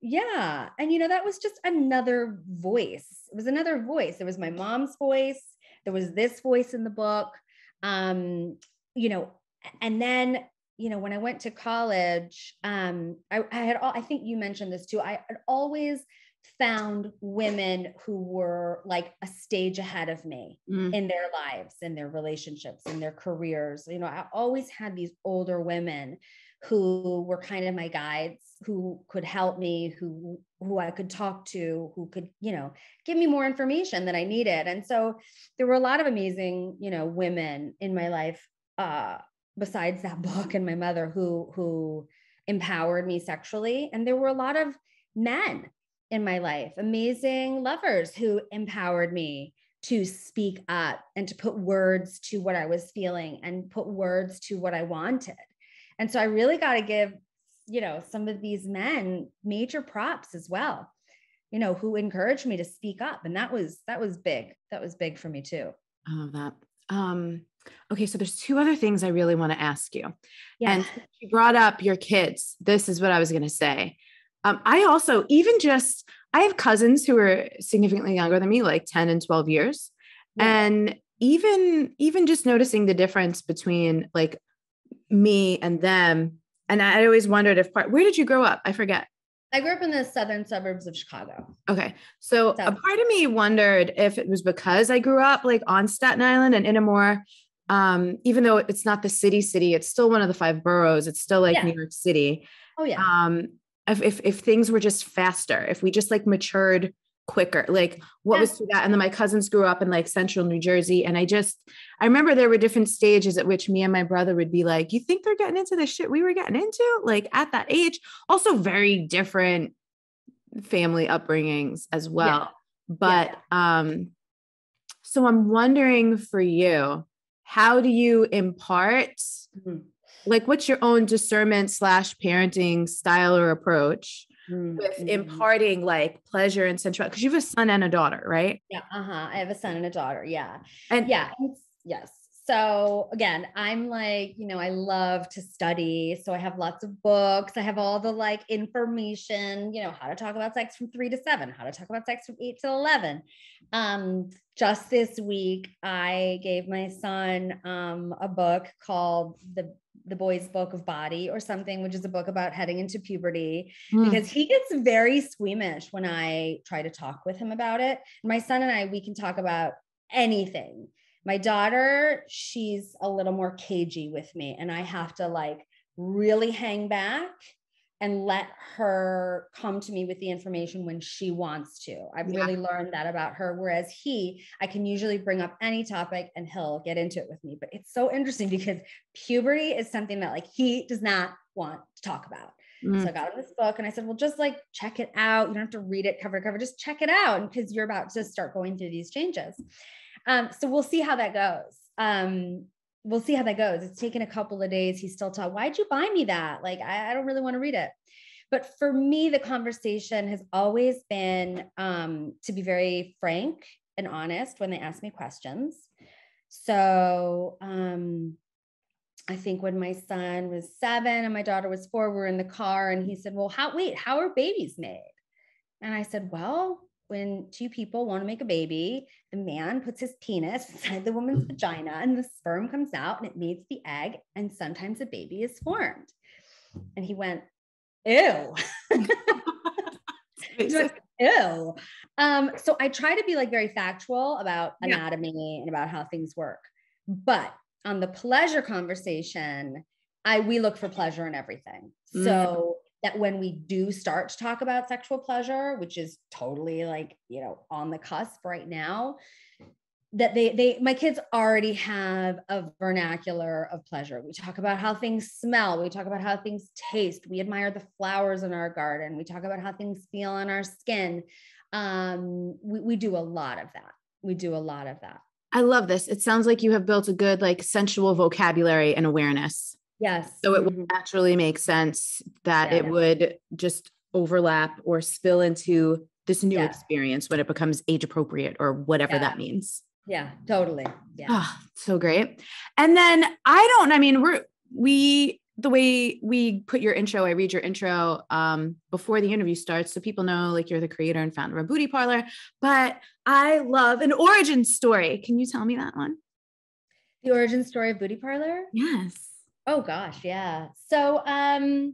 yeah. And that was just another voice. It was another voice. It was my mom's voice. There was this voice in the book. And then, when I went to college, I think you mentioned this too. I had always found women who were like a stage ahead of me in their lives, in their relationships, in their careers. I always had these older women who were kind of my guides, who could help me, who I could talk to, who could, give me more information that I needed. And so there were a lot of amazing, women in my life, besides that book and my mother who empowered me sexually. And there were a lot of men in my life, amazing lovers who empowered me to speak up and to put words to what I was feeling and put words to what I wanted. And so I really got to give, some of these men major props as well, who encouraged me to speak up. And that was big. That was big for me too. I love that. Okay. So there's two other things I really want to ask you. Yeah. And you brought up your kids. This is what I was going to say. I also, I have cousins who are significantly younger than me, like 10 and 12 years. Yeah. And even just noticing the difference between like me and them. And I always wondered where did you grow up? I forget. I grew up in the southern suburbs of Chicago. Okay. So a part of me wondered if it was because I grew up like on Staten Island and in a more, even though it's not the city, it's still one of the 5 boroughs. It's still like New York City. Oh yeah. If things were just faster, if we just like matured quicker, like what was through that? And then my cousins grew up in like central New Jersey. And I remember there were different stages at which me and my brother would be like, you think they're getting into the shit we were getting into? Like at that age, also very different family upbringings as well. Yeah. But, so I'm wondering for you, how do you impart, like what's your own discernment / parenting style or approach with imparting like pleasure and sensuality? Because you have a son and a daughter, right? Yeah. I have a son and a daughter. Yeah. And yes. So again, I'm like, I love to study. So I have lots of books. I have all the like information, how to talk about sex from 3 to 7, how to talk about sex from 8 to 11. Just this week, I gave my son a book called the Boy's Book of Body or something, which is a book about heading into puberty, because he gets very squeamish when I try to talk with him about it. My son and I, we can talk about anything. My daughter, she's a little more cagey with me and I have to like really hang back and let her come to me with the information when she wants to. I've really learned that about her. Whereas I can usually bring up any topic and he'll get into it with me. But it's so interesting because puberty is something that like he does not want to talk about. So I got him this book and I said, well, just like check it out. You don't have to read it cover to cover, just check it out because you're about to start going through these changes. So we'll see how that goes. We'll see how that goes. It's taken a couple of days. He's still talking, why'd you buy me that? Like, I don't really want to read it. But for me, the conversation has always been to be very frank and honest when they ask me questions. So I think when my son was 7 and my daughter was 4, we were in the car and he said, well, how are babies made? And I said, well, when 2 people want to make a baby, the man puts his penis inside the woman's vagina and the sperm comes out and it meets the egg. And sometimes a baby is formed. And he went, ew. Ew. So I try to be like very factual about anatomy and about how things work. But on the pleasure conversation, we look for pleasure in everything. So that when we do start to talk about sexual pleasure, which is totally like, on the cusp right now, that my kids already have a vernacular of pleasure. We talk about how things smell. We talk about how things taste. We admire the flowers in our garden. We talk about how things feel on our skin. We do a lot of that. I love this. It sounds like you have built a good, like sensual vocabulary and awareness. Yes. So it would naturally make sense that it would just overlap or spill into this new experience when it becomes age appropriate or whatever that means. Yeah, totally. Yeah. Oh, so great. And then the way we put your intro, I read your intro before the interview starts. So people know like you're the creator and founder of Booty Parlor, but I love an origin story. Can you tell me that one? The origin story of Booty Parlor? Yes. Oh gosh. Yeah. So, I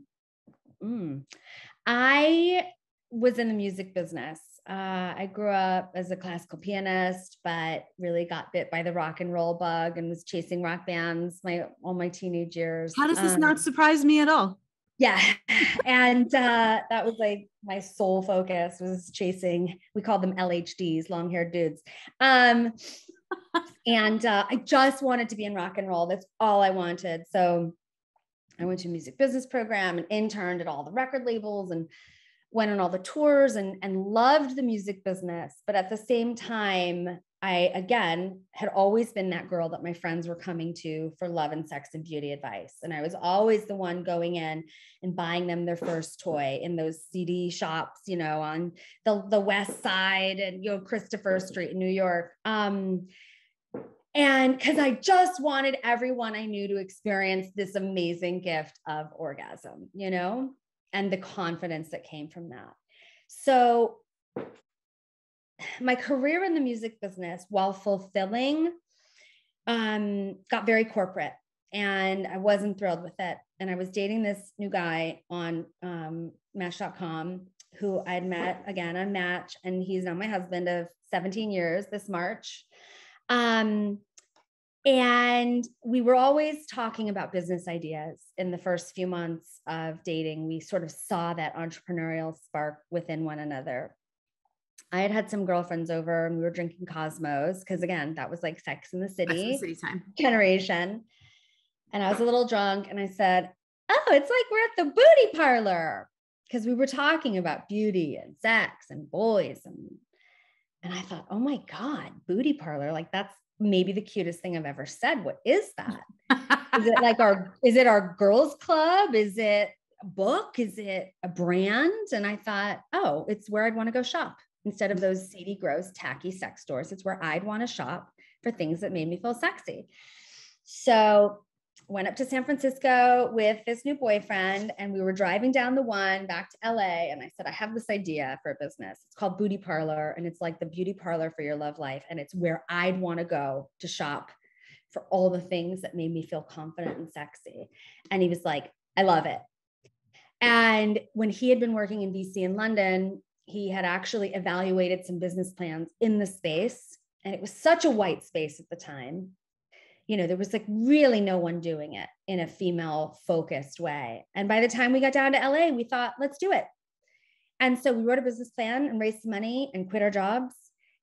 was in the music business. I grew up as a classical pianist, but really got bit by the rock and roll bug and was chasing rock bands all my teenage years. How does this not surprise me at all? Yeah. And that was like my sole focus was chasing, we called them LHDs, long haired dudes. And I just wanted to be in rock and roll. That's all I wanted. So I went to a music business program and interned at all the record labels and went on all the tours and loved the music business. But at the same time, I, again, had always been that girl that my friends were coming to for love and sex and beauty advice. And I was always the one going in and buying them their first toy in those CD shops, on the West Side and, Christopher Street in New York. And because I just wanted everyone I knew to experience this amazing gift of orgasm, and the confidence that came from that. So my career in the music business, while fulfilling, got very corporate and I wasn't thrilled with it. And I was dating this new guy on Match.com who I'd met again on Match, and he's now my husband of 17 years this March. And we were always talking about business ideas in the first few months of dating. We sort of saw that entrepreneurial spark within one another. I had some girlfriends over and we were drinking Cosmos because, again, that was like Sex in the City time generation. And I was a little drunk and I said, oh, it's like we're at the Booty Parlor, because we were talking about beauty and sex and boys. And I thought, oh my God, Booty Parlor, like that's maybe the cutest thing I've ever said. What is that? Is it our girls club? Is it a book? Is it a brand? And I thought, oh, it's where I'd want to go shop. Instead of those seedy, gross, tacky sex stores, it's where I'd want to shop for things that made me feel sexy. So went up to San Francisco with this new boyfriend, and we were driving down the one back to LA. And I said, I have this idea for a business. It's called Booty Parlor. And it's like the beauty parlor for your love life. And it's where I'd want to go to shop for all the things that made me feel confident and sexy. And he was like, I love it. And when he had been working in DC and London, he had actually evaluated some business plans in the space. And it was such a white space at the time. there was like really no one doing it in a female focused way. And by the time we got down to LA, we thought, let's do it. And so we wrote a business plan and raised some money and quit our jobs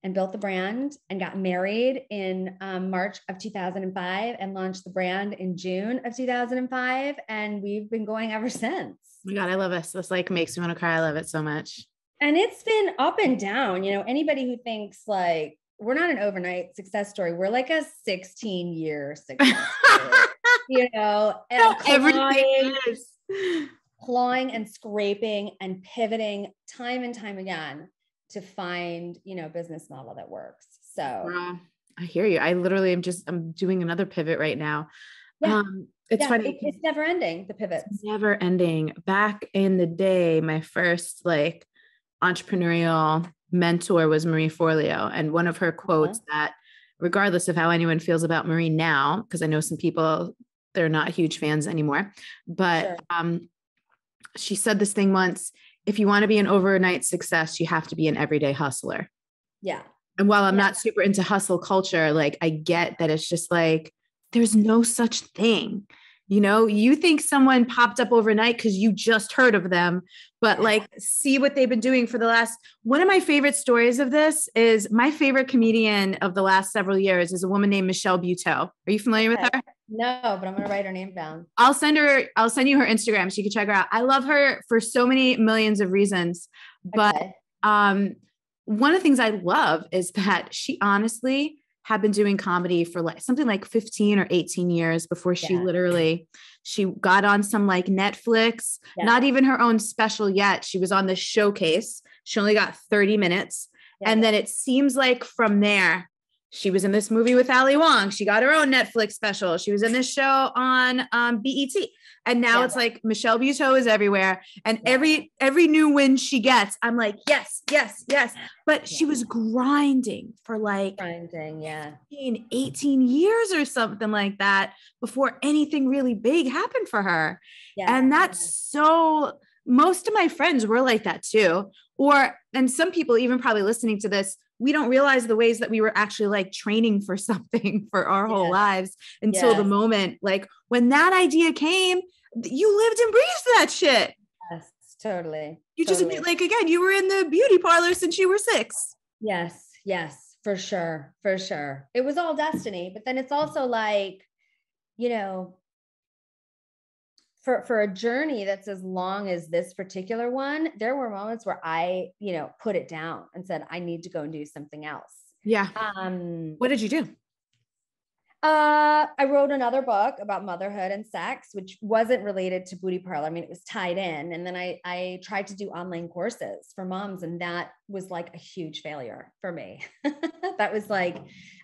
and built the brand and got married in March of 2005 and launched the brand in June of 2005. And we've been going ever since. Oh my God, I love this. This like makes me want to cry. I love it so much. And it's been up and down. Anybody who thinks like we're not an overnight success story, we're like a 16-year success story. Everything is. Clawing and scraping and pivoting time and time again to find, a business model that works. So I hear you. I literally I'm doing another pivot right now. Yeah. It's funny. It's never ending. The pivots. It's never ending. Back in the day, my first like entrepreneurial mentor was Marie Forleo. And one of her quotes that regardless of how anyone feels about Marie now, because I know some people, they're not huge fans anymore, but she said this thing once, if you want to be an overnight success, you have to be an everyday hustler. Yeah. And while I'm not super into hustle culture, like I get that it's just like, there's no such thing. You think someone popped up overnight because you just heard of them, but like see what they've been doing for the one of my favorite stories of this is my favorite comedian of the last several years is a woman named Michelle Buteau. Are you familiar with her? No, but I'm going to write her name down. I'll send you her Instagram so you can check her out. I love her for so many millions of reasons, but one of the things I love is that she honestly had been doing comedy for like something like 15 or 18 years before she got on some like Netflix, not even her own special yet. She was on the Showcase. She only got 30 minutes. And then it seems like from there, she was in this movie with Ali Wong. She got her own Netflix special. She was in this show on BET. And now it's like Michelle Buteau is everywhere. And every new win she gets, I'm like, yes, yes, yes. But she was grinding for like 18 years or something like that before anything really big happened for her. And that's most of my friends were like that too. And some people even probably listening to this, we don't realize the ways that we were actually like training for something for our whole lives until the moment, like when that idea came, you lived and breathed that shit. Yes, totally. You just like, again, you were in the beauty parlor since you were 6. Yes. Yes, for sure. For sure. It was all destiny, but then it's also like, for a journey that's as long as this particular one, there were moments where I, put it down and said, I need to go and do something else. Yeah. What did you do? I wrote another book about motherhood and sex, which wasn't related to Booty Parlor. I mean, it was tied in. And then I tried to do online courses for moms, and that was like a huge failure for me. That was like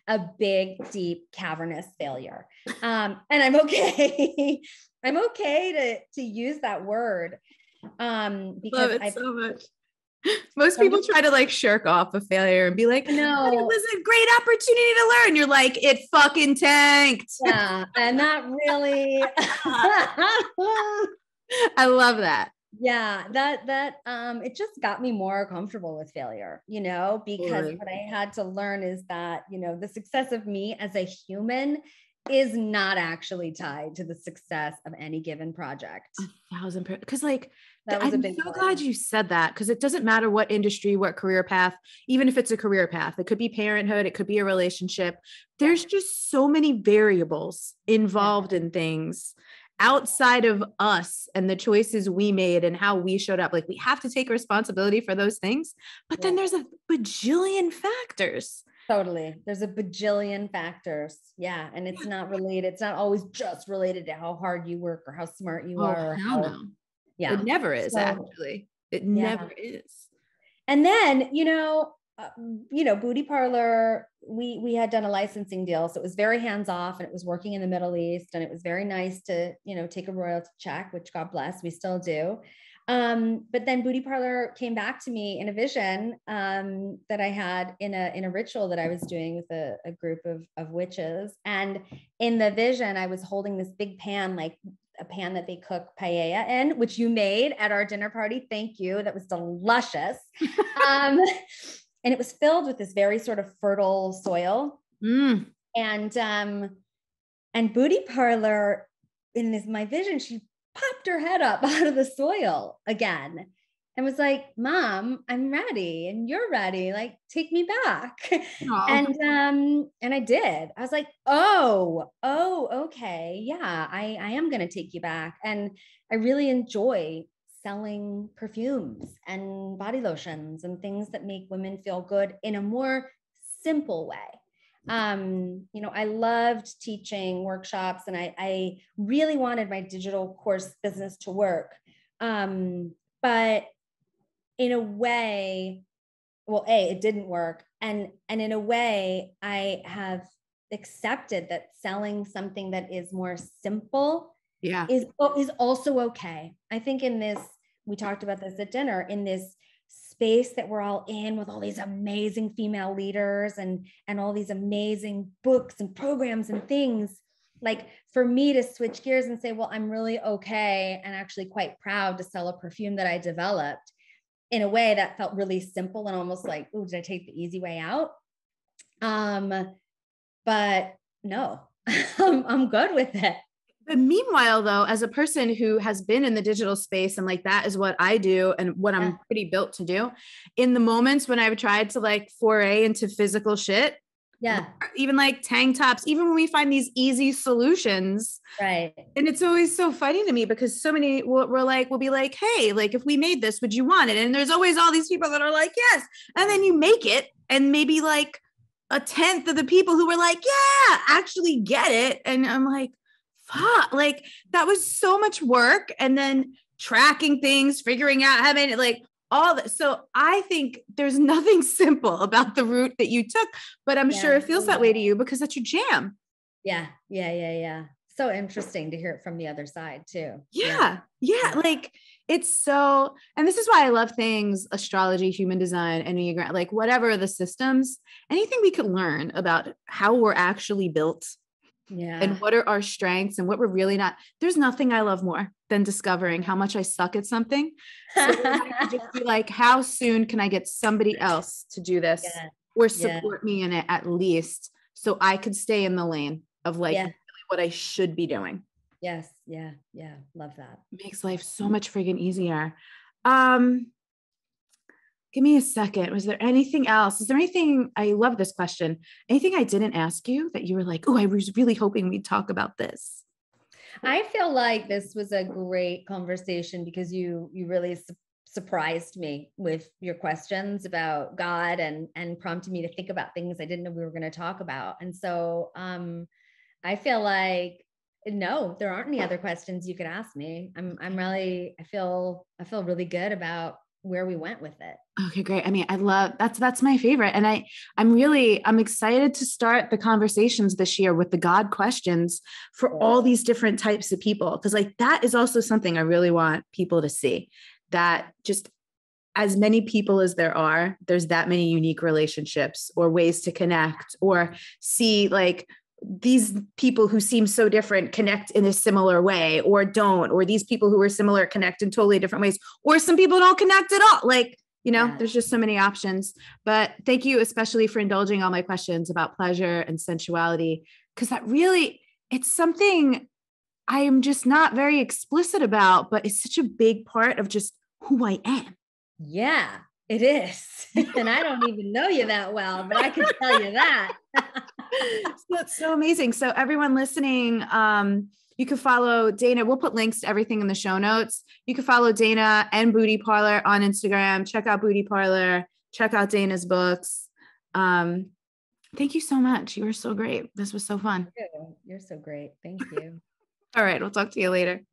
a big, deep, cavernous failure. And I'm okay. I'm okay to use that word. Because I've so much. Most people try to like shirk off a failure and be like, no, it was a great opportunity to learn. You're like, it fucking tanked. Yeah. And that really, I love that. Yeah. That it just got me more comfortable with failure, because what I had to learn is that, the success of me as a human is not actually tied to the success of any given project. 1,000%. Because like, I'm so glad you said that, because it doesn't matter what industry, what career path, even if it's a career path, it could be parenthood, it could be a relationship. There's just so many variables involved in things outside of us and the choices we made and how we showed up. Like we have to take responsibility for those things, but then there's a bajillion factors. Totally. There's a bajillion factors. Yeah. And it's not related. It's not always just related to how hard you work or how smart you are. No. Yeah. It never is, actually. It never is. And then, Booty Parlor, we had done a licensing deal. So it was very hands-off, and it was working in the Middle East, and it was very nice to, take a royalty check, which God bless, we still do. But then Booty Parlor came back to me in a vision that I had in a ritual that I was doing with a group of witches. And in the vision, I was holding this big pan, like a pan that they cook paella in, which you made at our dinner party. Thank you. That was delicious. And it was filled with this very sort of fertile soil. And And Booty Parlor, in this my vision, she popped her head up out of the soil again and was like, Mom, I'm ready and you're ready. Like, take me back. And I did. I was like, oh, okay. Yeah, I am gonna take you back. And I really enjoy selling perfumes and body lotions and things that make women feel good in a more simple way. I loved teaching workshops, and I really wanted my digital course business to work. But in a way, well, it didn't work. And in a way, I have accepted that selling something that is more simple is also okay. I think we talked about this at dinner, in this space that we're all in with all these amazing female leaders and all these amazing books and programs and things, like for me to switch gears and say, well, I'm really okay and actually quite proud to sell a perfume that I developed in a way that felt really simple and almost like, oh, did I take the easy way out? But no, I'm good with it. But meanwhile, though, as a person who has been in the digital space and like that is what I do and what I'm pretty built to do, in the moments when I've tried to like foray into physical shit, even like tank tops, even when we find these easy solutions, right? And it's always so funny to me because so many we'll be like, hey, like if we made this, would you want it? And there's always all these people that are like, yes. And then you make it, and maybe like a tenth of the people who were like, yeah, actually get it. And I'm like, fuck, like that was so much work. And then tracking things, figuring out how many, like all that. So I think there's nothing simple about the route that you took, but I'm sure it feels that way to you because that's your jam. Yeah. So interesting to hear it from the other side too. Yeah. Like it's so, and this is why I love things, astrology, human design, Enneagram, like whatever the systems, anything we could learn about how we're actually built. And what are our strengths and what we're really not. There's nothing I love more than discovering how much I suck at something. So I could just be like, how soon can I get somebody else to do this or support me in it at least, so I could stay in the lane of like really what I should be doing. Yes. Yeah. Love that. It makes life so much friggin' easier. Give me a second. Was there anything else? Is there anything, I love this question, anything I didn't ask you that you were like, oh, I was really hoping we'd talk about this? I feel like this was a great conversation because you really surprised me with your questions about God and prompted me to think about things I didn't know we were going to talk about. And so I feel like, no, there aren't any other questions you could ask me. I feel really good about where we went with it. Okay, great. I mean, I love that's my favorite. And I'm excited to start the conversations this year with the God questions for all these different types of people. Cause like that is also something I really want people to see, that just as many people as there are, there's that many unique relationships or ways to connect or see like these people who seem so different connect in a similar way or don't, or these people who are similar connect in totally different ways, or some people don't connect at all. Like, there's just so many options. But thank you especially for indulging all my questions about pleasure and sensuality, because that really, it's something I am just not very explicit about, but it's such a big part of just who I am. Yeah, it is. And I don't even know you that well, but I can tell you that. So it's so amazing. So everyone listening, you can follow Dana. We'll put links to everything in the show notes. You can follow Dana and Booty Parlor on Instagram. Check out Booty Parlor. Check out Dana's books. Thank you so much. You were so great. This was so fun. You're so great. Thank you. All right. We'll talk to you later.